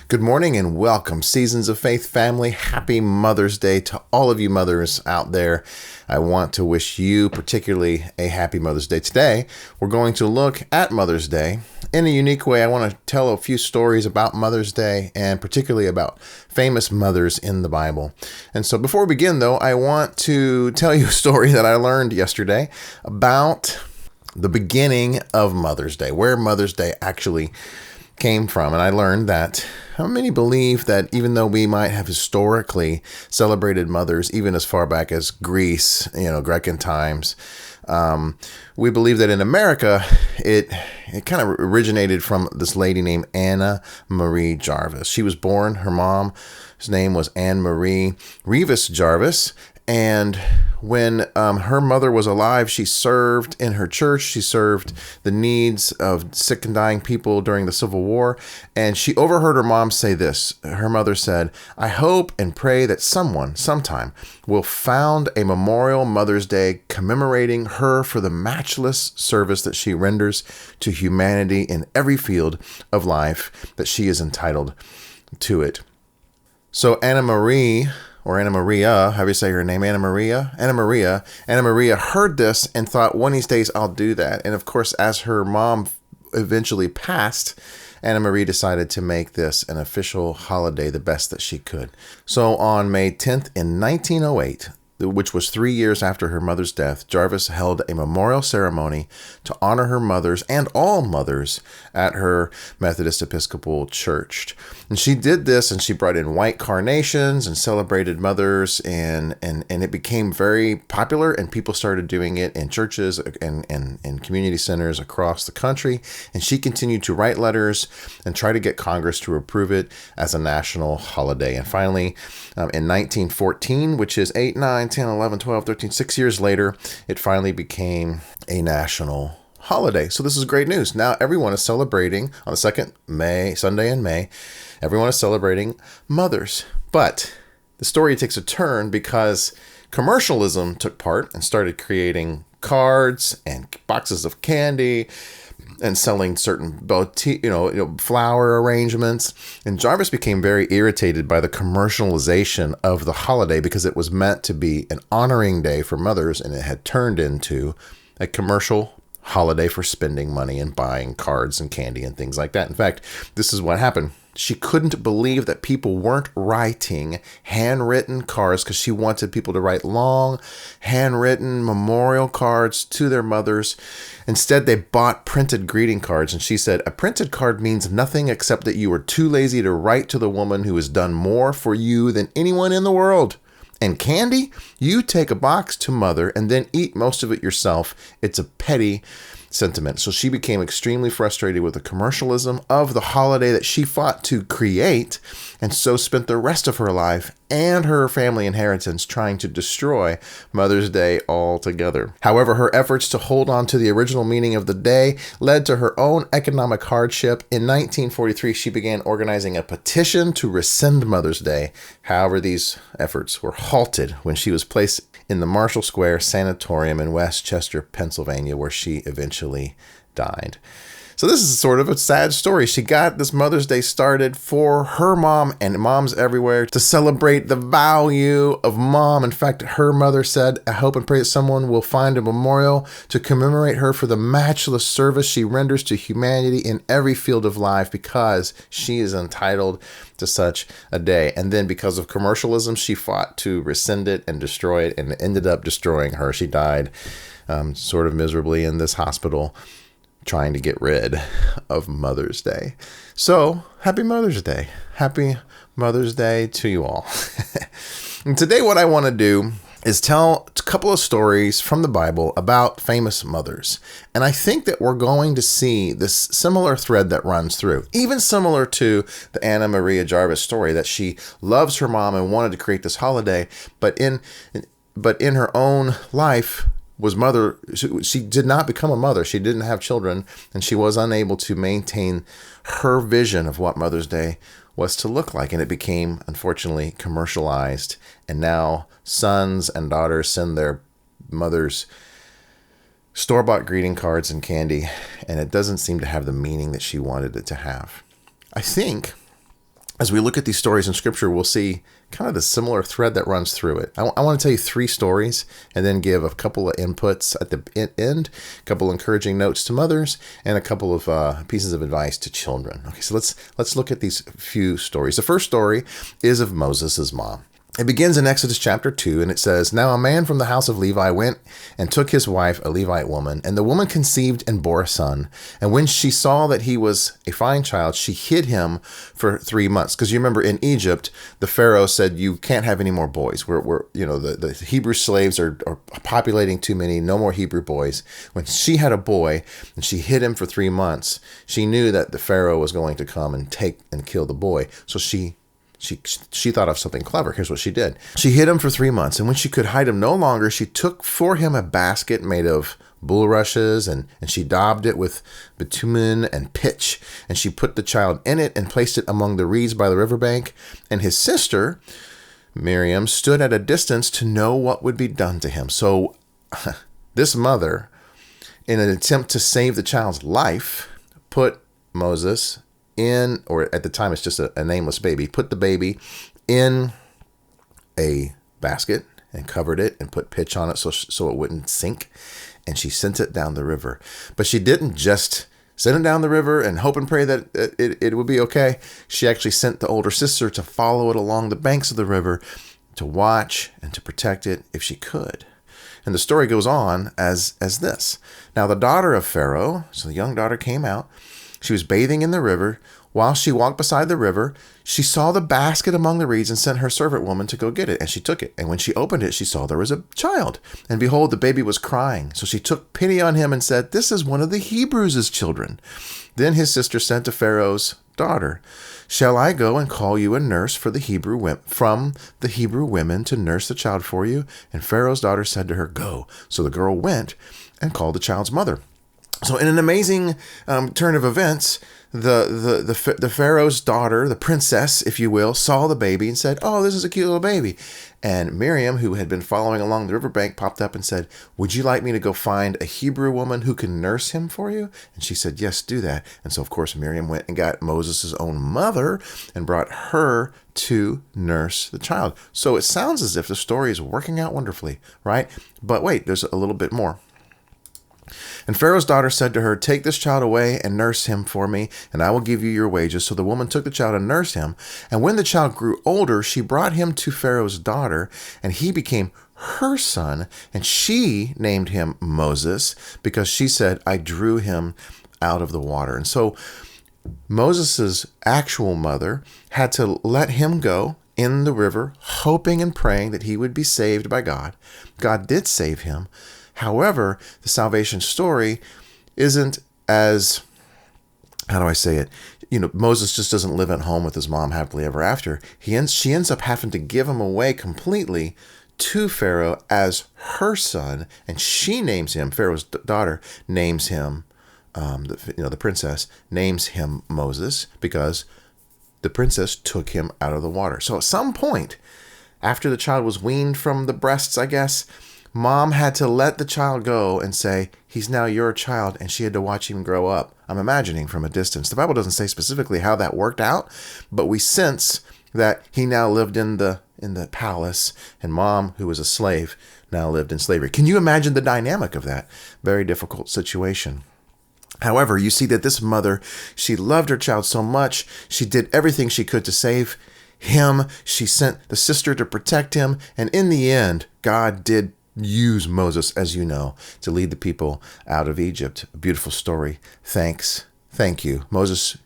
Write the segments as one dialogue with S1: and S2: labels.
S1: Good morning and welcome, Seasons of Faith family. Happy Mother's Day to all of you mothers out there. I want to wish you particularly a happy Mother's Day. Today, we're going to look at Mother's Day in a unique way. I want to tell a few stories about Mother's Day and particularly about famous mothers in the Bible. And so before we begin, though, I want to tell you a story that I learned yesterday about the beginning of Mother's Day, where Mother's Day actually came from. And I learned that how many believe that even though we might have historically celebrated mothers even as far back as Greece, Grecan times, we believe that in America, it kind of originated from this lady named Anna Marie Jarvis. She was born, her mom's name was Anne Marie Rivas Jarvis. And when her mother was alive, she served in her church. She served the needs of sick and dying people during the Civil War. And she overheard her mom say this. Her mother said, "I hope and pray that sometime, will found a memorial Mother's Day commemorating her for the matchless service that she renders to humanity in every field of life that she is entitled to it." So Anna Maria, however you say her name, Anna Maria heard this and thought, one of these days I'll do that. And of course, as her mom eventually passed, Anna Marie decided to make this an official holiday the best that she could. So on May 10th in 1908, which was 3 years after her mother's death, Jarvis held a memorial ceremony to honor her mothers and all mothers at her Methodist Episcopal Church. And she did this, and she brought in white carnations and celebrated mothers, and it became very popular, and people started doing it in churches and community centers across the country. And she continued to write letters and try to get Congress to approve it as a national holiday. And finally, in 1914, which is 8, 9, 10, 11, 12, 13, 6 years later, it finally became a national holiday. So this is great news. Now everyone is celebrating on the second Sunday in May. Everyone is celebrating mothers. But the story takes a turn because commercialism took part and started creating cards and boxes of candy and selling certain flower arrangements. And Jarvis became very irritated by the commercialization of the holiday because it was meant to be an honoring day for mothers, and it had turned into a commercial holiday for spending money and buying cards and candy and things like that. In fact, this is what happened. She couldn't believe that people weren't writing handwritten cards, because she wanted people to write long, handwritten memorial cards to their mothers. Instead, they bought printed greeting cards. And she said, "A printed card means nothing except that you were too lazy to write to the woman who has done more for you than anyone in the world. And candy? You take a box to mother and then eat most of it yourself. It's a petty sentiment." So she became extremely frustrated with the commercialism of the holiday that she fought to create, and so spent the rest of her life and her family inheritance trying to destroy Mother's Day altogether. However, her efforts to hold on to the original meaning of the day led to her own economic hardship. In 1943, she began organizing a petition to rescind Mother's Day. However, these efforts were halted when she was placed in the Marshall Square Sanatorium in Westchester, Pennsylvania, where she eventually died. So this is sort of a sad story. She got this Mother's Day started for her mom and moms everywhere to celebrate the value of mom. In fact, her mother said, "I hope and pray that someone will find a memorial to commemorate her for the matchless service she renders to humanity in every field of life, because she is entitled to such a day." And then because of commercialism, she fought to rescind it and destroy it, and it ended up destroying her. She died sort of miserably in this hospital, trying to get rid of Mother's Day. So, happy Mother's Day. Happy Mother's Day to you all. And today what I want to do is tell a couple of stories from the Bible about famous mothers. And I think that we're going to see this similar thread that runs through, even similar to the Anna Maria Jarvis story, that she loves her mom and wanted to create this holiday, but in her own life, she did not become a mother. She didn't have children, and she was unable to maintain her vision of what Mother's Day was to look like. And it became, unfortunately, commercialized. And now sons and daughters send their mothers store-bought greeting cards and candy, and it doesn't seem to have the meaning that she wanted it to have. I think as we look at these stories in Scripture, we'll see kind of the similar thread that runs through it. I want to tell you 3 stories and then give a couple of inputs at the end, a couple encouraging notes to mothers, and a couple of pieces of advice to children. Okay, so let's look at these few stories. The first story is of Moses' mom. It begins in Exodus chapter 2, and it says, "Now a man from the house of Levi went and took his wife, a Levite woman, and the woman conceived and bore a son. And when she saw that he was a fine child, she hid him for 3 months." Because you remember in Egypt, the Pharaoh said, "You can't have any more boys. The Hebrew slaves are populating too many. No more Hebrew boys." When she had a boy and she hid him for 3 months, she knew that the Pharaoh was going to come and take and kill the boy. So she thought of something clever. Here's what she did. She hid him for 3 months, and when she could hide him no longer, she took for him a basket made of bulrushes, and she daubed it with bitumen and pitch, and she put the child in it and placed it among the reeds by the riverbank. And his sister, Miriam, stood at a distance to know what would be done to him. So this mother, in an attempt to save the child's life, put Moses in, or at the time it's just a nameless baby, put the baby in a basket and covered it and put pitch on it so it wouldn't sink. And she sent it down the river. But she didn't just send it down the river and hope and pray that it would be okay. She actually sent the older sister to follow it along the banks of the river to watch and to protect it if she could. And the story goes on as this. Now the daughter of Pharaoh, so the young daughter, came out. She was bathing in the river. While she walked beside the river, she saw the basket among the reeds and sent her servant woman to go get it. And she took it. And when she opened it, she saw there was a child. And behold, the baby was crying. So she took pity on him and said, "This is one of the Hebrews' children." Then his sister said to Pharaoh's daughter, "Shall I go and call you a nurse from the Hebrew women to nurse the child for you?" And Pharaoh's daughter said to her, "Go." So the girl went and called the child's mother. So in an amazing turn of events, the Pharaoh's daughter, the princess, if you will, saw the baby and said, "Oh, this is a cute little baby." And Miriam, who had been following along the riverbank, popped up and said, "Would you like me to go find a Hebrew woman who can nurse him for you?" And she said, "Yes, do that." And so, of course, Miriam went and got Moses' own mother and brought her to nurse the child. So it sounds as if the story is working out wonderfully, right? But wait, there's a little bit more. And Pharaoh's daughter said to her, "Take this child away and nurse him for me, and I will give you your wages." So the woman took the child and nursed him. And when the child grew older, she brought him to Pharaoh's daughter, and he became her son. And she named him Moses because she said, "I drew him out of the water." And so Moses' actual mother had to let him go in the river, hoping and praying that he would be saved by God. God did save him. However, the salvation story isn't as, how do I say it? Moses just doesn't live at home with his mom happily ever after. She ends up having to give him away completely to Pharaoh as her son, and she names him, Pharaoh's daughter names him, the princess names him Moses because the princess took him out of the water. So at some point, after the child was weaned from the breasts, I guess, Mom had to let the child go and say, "He's now your child," and she had to watch him grow up. I'm imagining from a distance. The Bible doesn't say specifically how that worked out, but we sense that he now lived in the palace, and Mom, who was a slave, now lived in slavery. Can you imagine the dynamic of that very difficult situation? However, you see that this mother, she loved her child so much, she did everything she could to save him. She sent the sister to protect him, and in the end, God did use Moses, as you know, to lead the people out of Egypt. A beautiful story. Thank you. Moses'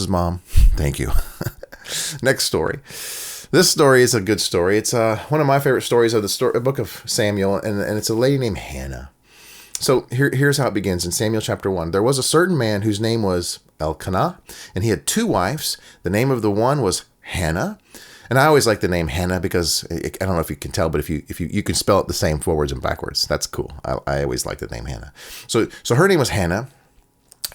S1: mom, thank you. Next story. This story is a good story. It's one of my favorite stories of the book of Samuel, and it's a lady named Hannah. So here's how it begins in Samuel chapter 1. There was a certain man whose name was Elkanah, and he had 2 wives. The name of the one was Hannah. And I always like the name Hannah because I don't know if you can tell, but if you can spell it the same forwards and backwards. That's cool. I always like the name Hannah. So her name was Hannah,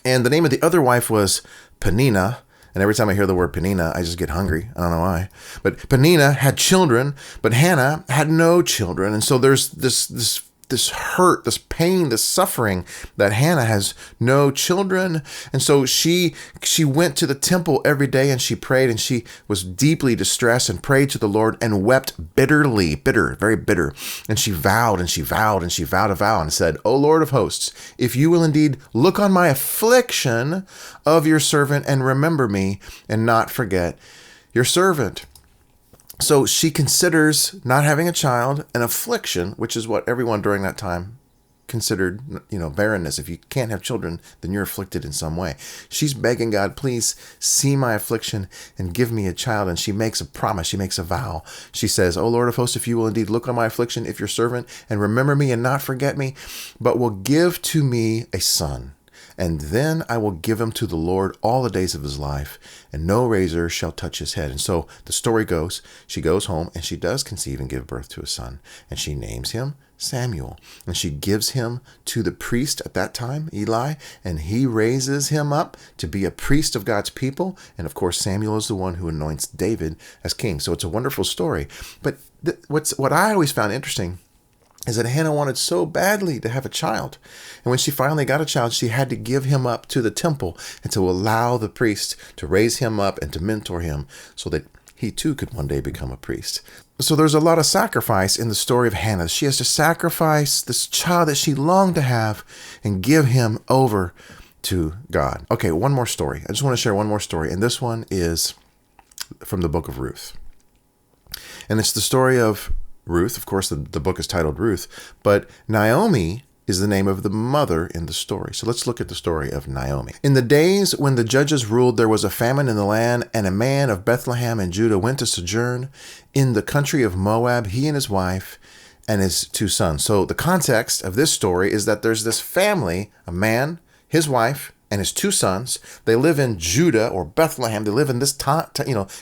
S1: and the name of the other wife was Peninnah. And every time I hear the word Peninnah, I just get hungry. I don't know why. But Peninnah had children, but Hannah had no children. And so there's this this hurt, this pain, this suffering that Hannah has no children. And so she went to the temple every day and she prayed, and she was deeply distressed and prayed to the Lord and wept bitterly, very bitter. And she vowed and she vowed and she vowed a vow and said, "O Lord of hosts, if you will indeed look on my affliction of your servant and remember me and not forget your servant." So she considers not having a child an affliction, which is what everyone during that time considered, barrenness. If you can't have children, then you're afflicted in some way. She's begging God, please see my affliction and give me a child. And she makes a promise. She makes a vow. She says, "O Lord of hosts, if you will indeed look on my affliction, if your servant, and remember me and not forget me, but will give to me a son. And then I will give him to the Lord all the days of his life, and no razor shall touch his head." And so the story goes, she goes home and she does conceive and give birth to a son, and she names him Samuel. And she gives him to the priest at that time, Eli, and he raises him up to be a priest of God's people. And of course, Samuel is the one who anoints David as king. So it's a wonderful story. But what I always found interesting is that Hannah wanted so badly to have a child. And when she finally got a child, she had to give him up to the temple and to allow the priest to raise him up and to mentor him so that he too could one day become a priest. So there's a lot of sacrifice in the story of Hannah. She has to sacrifice this child that she longed to have and give him over to God. Okay, one more story. I just want to share one more story. And this one is from the book of Ruth. And it's the story of Ruth. Of course, the book is titled Ruth, but Naomi is the name of the mother in the story. So let's look at the story of Naomi. In the days when the judges ruled, there was a famine in the land, and a man of Bethlehem in Judah went to sojourn in the country of Moab, he and his wife and his 2 sons. So the context of this story is that there's this family, a man, his wife, and his 2 sons. They live in Judah or Bethlehem. They live in this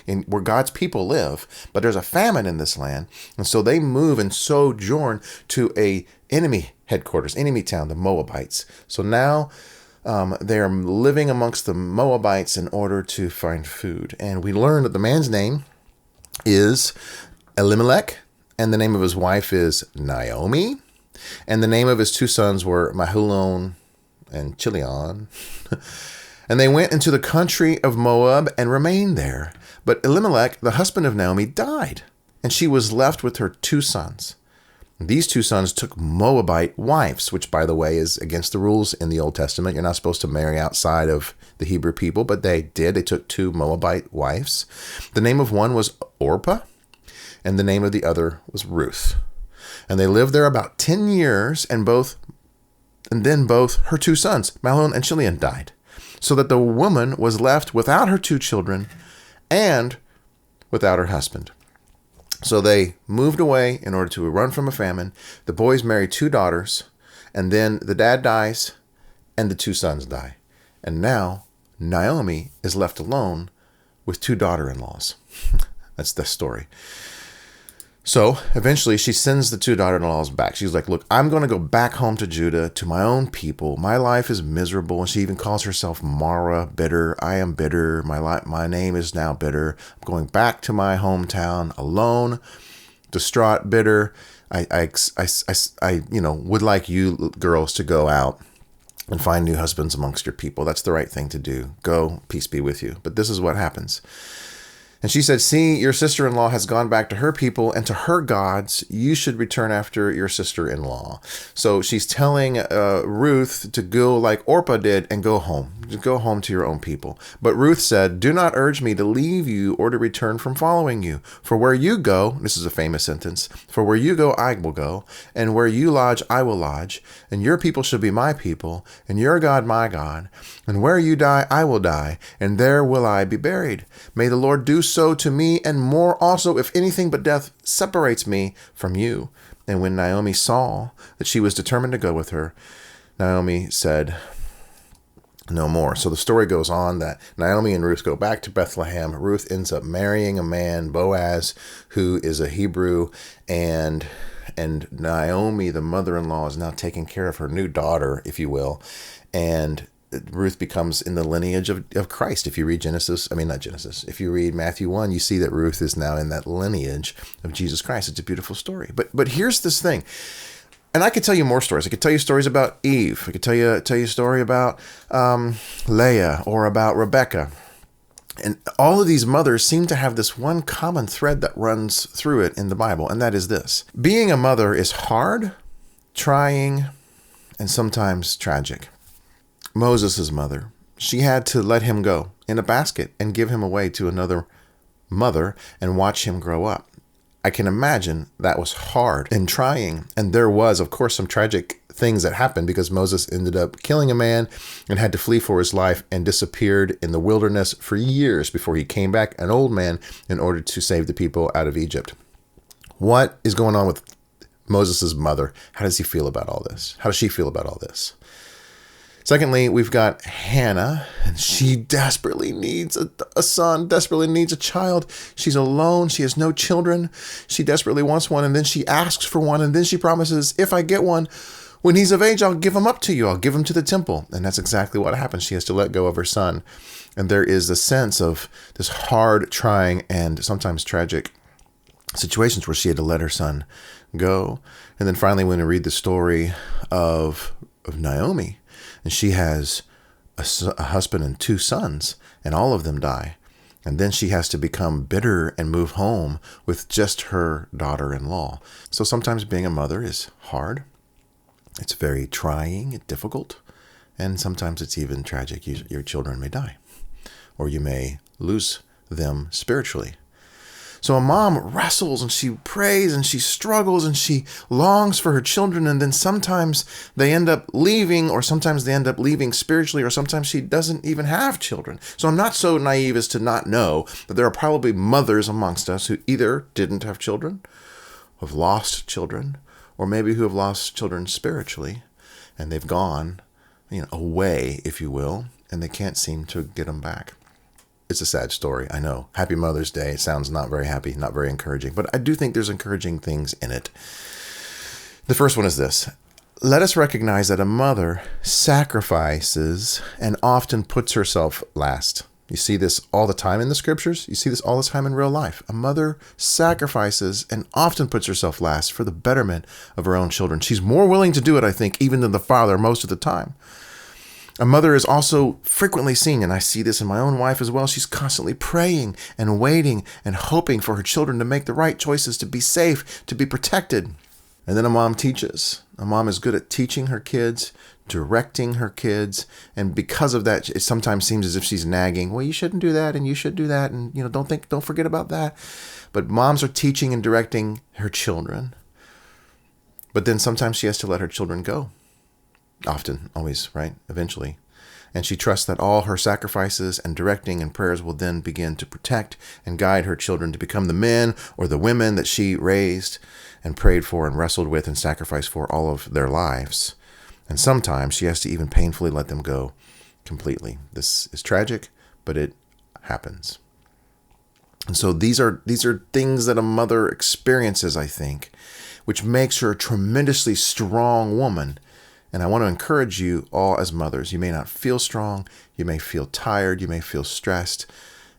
S1: in where God's people live. But there's a famine in this land, and so they move and sojourn to a enemy headquarters, enemy town, the Moabites. So now they are living amongst the Moabites in order to find food. And we learn that the man's name is Elimelech, and the name of his wife is Naomi, and the name of his 2 sons were Mahlon and Chilion. And they went into the country of Moab and remained there. But Elimelech, the husband of Naomi, died, and she was left with her 2 sons. These 2 sons took Moabite wives, which, by the way, is against the rules in the Old Testament. You're not supposed to marry outside of the Hebrew people, but they did. They took 2 Moabite wives. The name of one was Orpah, and the name of the other was Ruth. And they lived there about 10 years, and then both her 2 sons, Mahlon and Chilion, died, so that the woman was left without her 2 children and without her husband. So they moved away in order to run from a famine. The boys married 2 daughters, and then the dad dies, and the 2 sons die. And now Naomi is left alone with 2 daughter-in-laws. That's the story. So eventually she sends the 2 daughter-in-laws back. She's like, "Look, I'm going to go back home to Judah, to my own people. My life is miserable." And she even calls herself Mara, bitter. "I am bitter. My name is now bitter. I'm going back to my hometown alone, distraught, bitter. I would like you girls to go out and find new husbands amongst your people. That's the right thing to do. Go, peace be with you." But this is what happens. And she said, "See, your sister-in-law has gone back to her people and to her gods. You should return after your sister-in-law." So she's telling Ruth to go like Orpah did and go home. Go home to your own people. But Ruth said, "Do not urge me to leave you or to return from following you. For where you go," this is a famous sentence, "for where you go, I will go, and where you lodge, I will lodge, and your people shall be my people, and your God my God. And where you die, I will die, and there will I be buried. May the Lord do so to me, and more also, if anything but death separates me from you." And when Naomi saw that she was determined to go with her, Naomi said no more. So the story goes on that Naomi and Ruth go back to Bethlehem. Ruth ends up marrying a man, Boaz, who is a Hebrew, and Naomi, the mother-in-law, is now taking care of her new daughter, if you will, and Ruth becomes in the lineage of Christ. If you read if you read Matthew 1, you see that Ruth is now in that lineage of Jesus Christ. It's a beautiful story. But here's this thing. And I could tell you more stories. I could tell you stories about Eve. I could tell you a story about Leah or about Rebecca. And all of these mothers seem to have this one common thread that runs through it in the Bible, and that is this. Being a mother is hard, trying, and sometimes tragic. Moses' mother, she had to let him go in a basket and give him away to another mother and watch him grow up. I can imagine that was hard and trying. And there was, of course, some tragic things that happened because Moses ended up killing a man and had to flee for his life and disappeared in the wilderness for years before he came back, an old man, in order to save the people out of Egypt. What is going on with Moses' mother? How does he feel about all this? How does she feel about all this? Secondly, we've got Hannah, and she desperately needs a son, desperately needs a child. She's alone. She has no children. She desperately wants one, and then she asks for one, and then she promises, if I get one, when he's of age, I'll give him up to you. I'll give him to the temple. And that's exactly what happens. She has to let go of her son. And there is a sense of this hard, trying, and sometimes tragic situations where she had to let her son go. And then finally, when we read the story of Naomi, and she has a husband and 2 sons, and all of them die. And then she has to become bitter and move home with just her daughter-in-law. So sometimes being a mother is hard. It's very trying and difficult. And sometimes it's even tragic. Your children may die, or you may lose them spiritually. So a mom wrestles and she prays and she struggles and she longs for her children, and then sometimes they end up leaving, or sometimes they end up leaving spiritually, or sometimes she doesn't even have children. So I'm not so naive as to not know that there are probably mothers amongst us who either didn't have children, have lost children, or maybe who have lost children spiritually, and they've gone, away, if you will, and they can't seem to get them back. It's a sad story, I know. Happy Mother's Day. It sounds not very happy, not very encouraging, but I do think there's encouraging things in it. The first one is this. Let us recognize that a mother sacrifices and often puts herself last. You see this all the time in the scriptures. You see this all the time in real life. A mother sacrifices and often puts herself last for the betterment of her own children. She's more willing to do it, I think, even than the father most of the time. A mother is also frequently seen, and I see this in my own wife as well, she's constantly praying and waiting and hoping for her children to make the right choices, to be safe, to be protected. And then a mom teaches. A mom is good at teaching her kids, directing her kids, and because of that, it sometimes seems as if she's nagging, well, you shouldn't do that, and you should do that, and don't forget about that. But moms are teaching and directing her children. But then sometimes she has to let her children go. Often, always, right? Eventually. And she trusts that all her sacrifices and directing and prayers will then begin to protect and guide her children to become the men or the women that she raised and prayed for and wrestled with and sacrificed for all of their lives. And sometimes she has to even painfully let them go completely. This is tragic, but it happens. And so these are things that a mother experiences, I think, which makes her a tremendously strong woman. And I want to encourage you all as mothers. You may not feel strong. You may feel tired. You may feel stressed.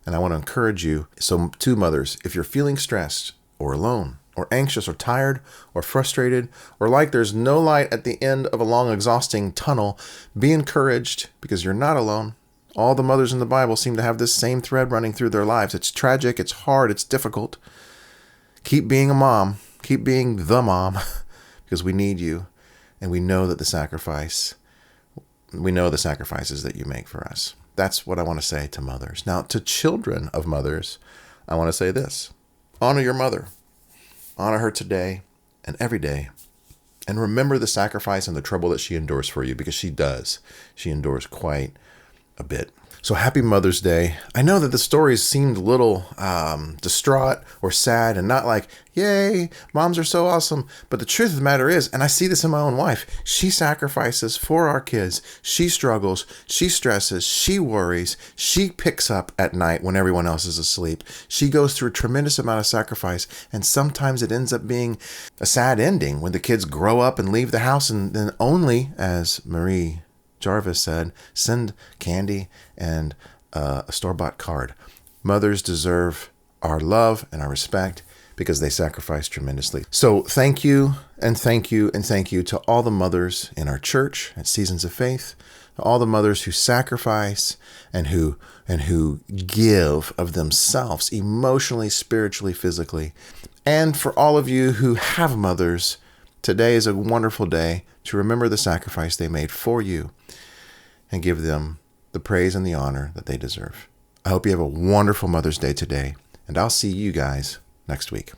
S1: And I want to encourage you. So to mothers, if you're feeling stressed or alone or anxious or tired or frustrated or like there's no light at the end of a long, exhausting tunnel, be encouraged because you're not alone. All the mothers in the Bible seem to have this same thread running through their lives. It's tragic. It's hard. It's difficult. Keep being a mom. Keep being the mom because we need you. And we know the sacrifices that you make for us. That's what I want to say to mothers. Now, to children of mothers, I want to say this. Honor your mother. Honor her today and every day. And remember the sacrifice and the trouble that she endures for you, because she does. She endures quite a bit. So happy Mother's Day. I know that the stories seemed a little distraught or sad and not like, yay, moms are so awesome. But the truth of the matter is, and I see this in my own wife, she sacrifices for our kids. She struggles. She stresses. She worries. She picks up at night when everyone else is asleep. She goes through a tremendous amount of sacrifice. And sometimes it ends up being a sad ending when the kids grow up and leave the house, and then only, as Marie Jarvis said, send candy and a store-bought card. Mothers deserve our love and our respect because they sacrifice tremendously. So thank you, and thank you, and thank you to all the mothers in our church at Seasons of Faith, to all the mothers who sacrifice and who give of themselves emotionally, spiritually, physically. And for all of you who have mothers, today is a wonderful day to remember the sacrifice they made for you and give them the praise and the honor that they deserve. I hope you have a wonderful Mother's Day today, and I'll see you guys next week.